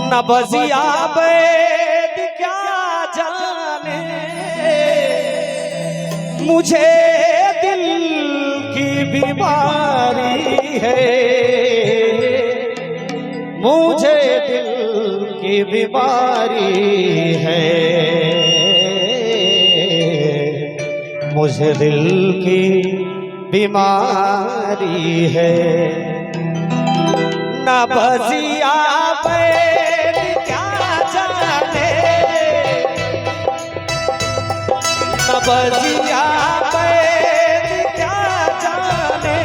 न बजिया बैद क्या जाने मुझे दिल की बीमारी है, मुझे दिल की बीमारी है, मुझे दिल की बीमारी है। न बजिया बैद क्या जाने, न बजिया बैद क्या जाने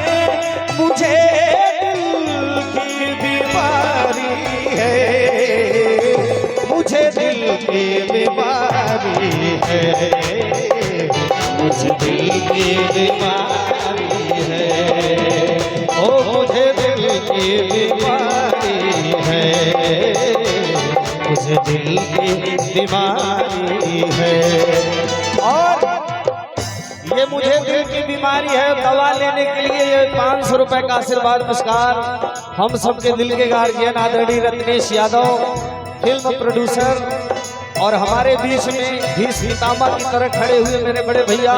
मुझे दिल की बीमारी है, मुझे दिल की बीमारी है, मुझे दिल की बीमारी है, ओ मुझे दिल की बीमारी है, मुझे दिल की बीमारी है। और ये मुझे दिल की बीमारी है, दवा लेने के लिए ये 500 रुपए का आशीर्वाद पुरस्कार हम सबके दिल के गार्जियन आदरणीय रत्नेश यादव, फिल्म प्रोड्यूसर, और हमारे बीच में भीष पितामह की तरह खड़े हुए मेरे बड़े भैया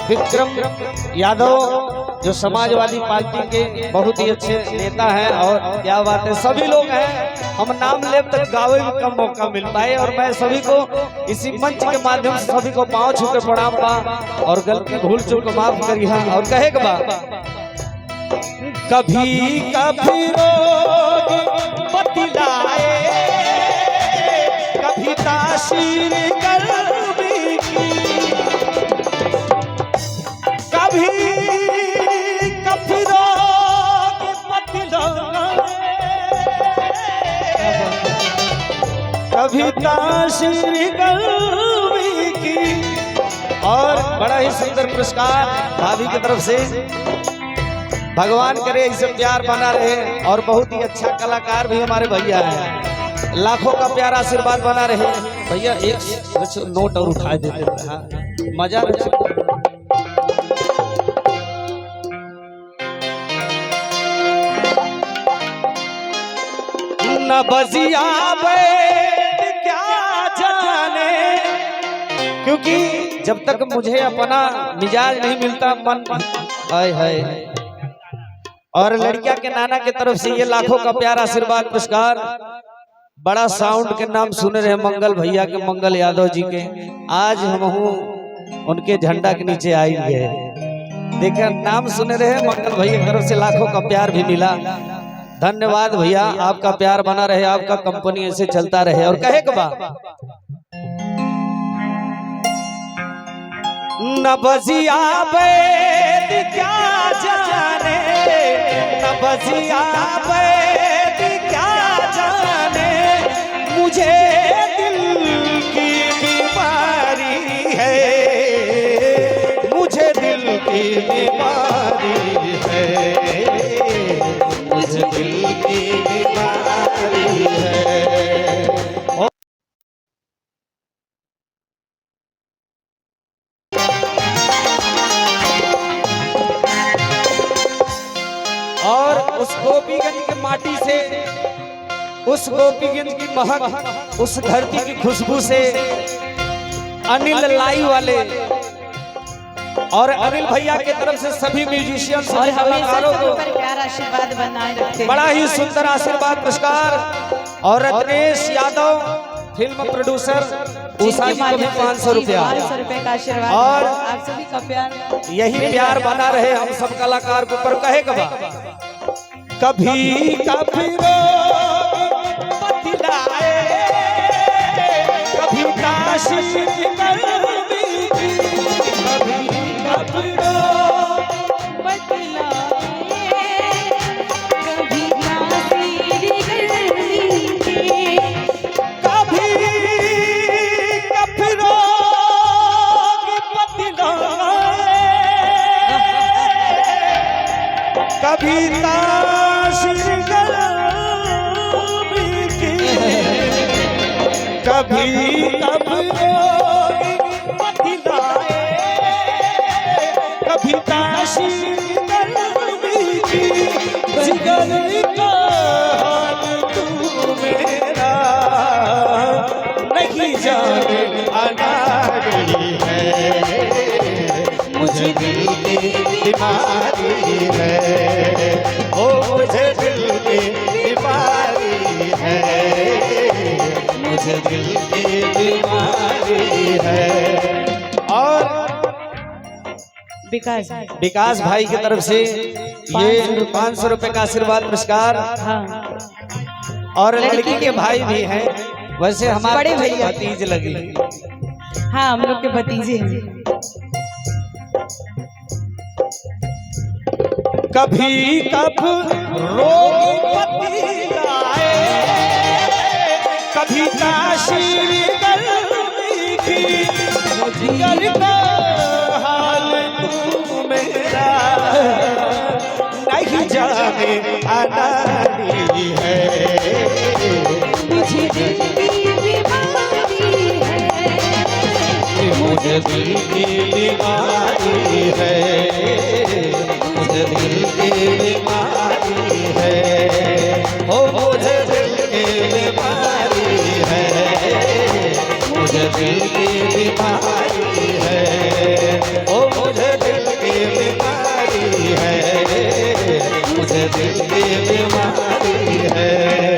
विक्रम यादव, जो समाजवादी पार्टी के बहुत ही अच्छे नेता हैं। और क्या बात है, सभी लोग हैं, हम नाम ले तक गावे में कम मौका मिलता है। और मैं सभी को इसी मंच के माध्यम से सभी को पांव छू के प्रणाम बा और गलती भूल चूक माफ करिए। और कहे के बा कभी कभी रोग बतलाए, कभी तासीर गर्मी की, कभी कभी रोग बतलाए, कभी तासीर गर्मी की। और बड़ा ही सुंदर पुरस्कार भाभी की तरफ से, भगवान करे इसे प्यार बना रहे। और बहुत ही अच्छा कलाकार भी हमारे भैया हैं, लाखों का प्यार आशीर्वाद बना रहे। भैया एक नोट और उठा देते थे, मजा न बजिया बैद क्या जाने, क्योंकि जब तक मुझे अपना मिजाज नहीं मिलता मन हाय हाय। और लड़किया के नाना के तरफ से ये लाखों का प्यार आशीर्वाद पुरस्कार बड़ा साउंड के नाम सुने रहे मंगल भैया के, मंगल यादव जी के। आज हम उनके झंडा के नीचे आएंगे, देखिए नाम सुने रहे मंगल भैया की तरफ से लाखों का प्यार भी मिला। धन्यवाद भैया, आपका प्यार बना रहे, आपका कंपनी ऐसे चलता रहे। और कहे के बा न बजिया बैद क्या जाने, न बजिया बैद क्या जाने मुझे दिल की बीमारी है, मुझे दिल की बीमारी है, मुझे दिल की बीमारी है। और उस गोपीगंज की माटी से, उस गोपीगंज की महक, उस धरती की खुशबू से अनिल लाई वाले और अनिल भैया की तरफ से सभी म्यूजिशियंस और कलाकारों को प्यार आशीर्वाद बनाए रखते, बड़ा ही सुंदर आशीर्वाद पुरस्कार। और रत्नेश यादव फिल्म प्रोड्यूसर, उषा जी को भी 500 रुपया का आशीर्वाद। और आप सभी का प्यार, यही प्यार बना रहे हम सब कलाकार के ऊपर। कहे कबा कभी कभी रोग बतलाए, कभी तासीर गर्मी की, कभी कभी रोग बतलाए, कभी तासीर गर्मी की, कभी कभी रोग बतलाए, कभी तासीर गर्मी की, कभी कभी रोग बतलाए, कभी तासीर गर्मी की। जिगर का हाल तू मेरा जाने अनाड़ी है, मुझे दिल की बीमारी है, ओ मुझे दिल की बीमारी है, मुझे दिल की बीमारी है। और विकास भाई की तरफ से ये 500 रुपए का आशीर्वाद पुरस्कार। हाँ। और लड़की के भाई भी हैं, वैसे हमारे बड़े भैया भतीज लगी। हाँ, हम लोग के भतीजे हैं। कभी कभ रोग पति लाए, कभी ताशीर गर्मी की, जिगर का हाल तू मेरा नहीं जाने अनाड़ी है, मुझे दिल की बीमारी है, मुझे दिल की बीमारी है, मुझे दिल की बीमारी है, ओ मुझे दिल की बीमारी है, मुझे दिल की बीमारी है, ओ मुझे दिल की बीमारी है, मुझे दिल की बीमारी है।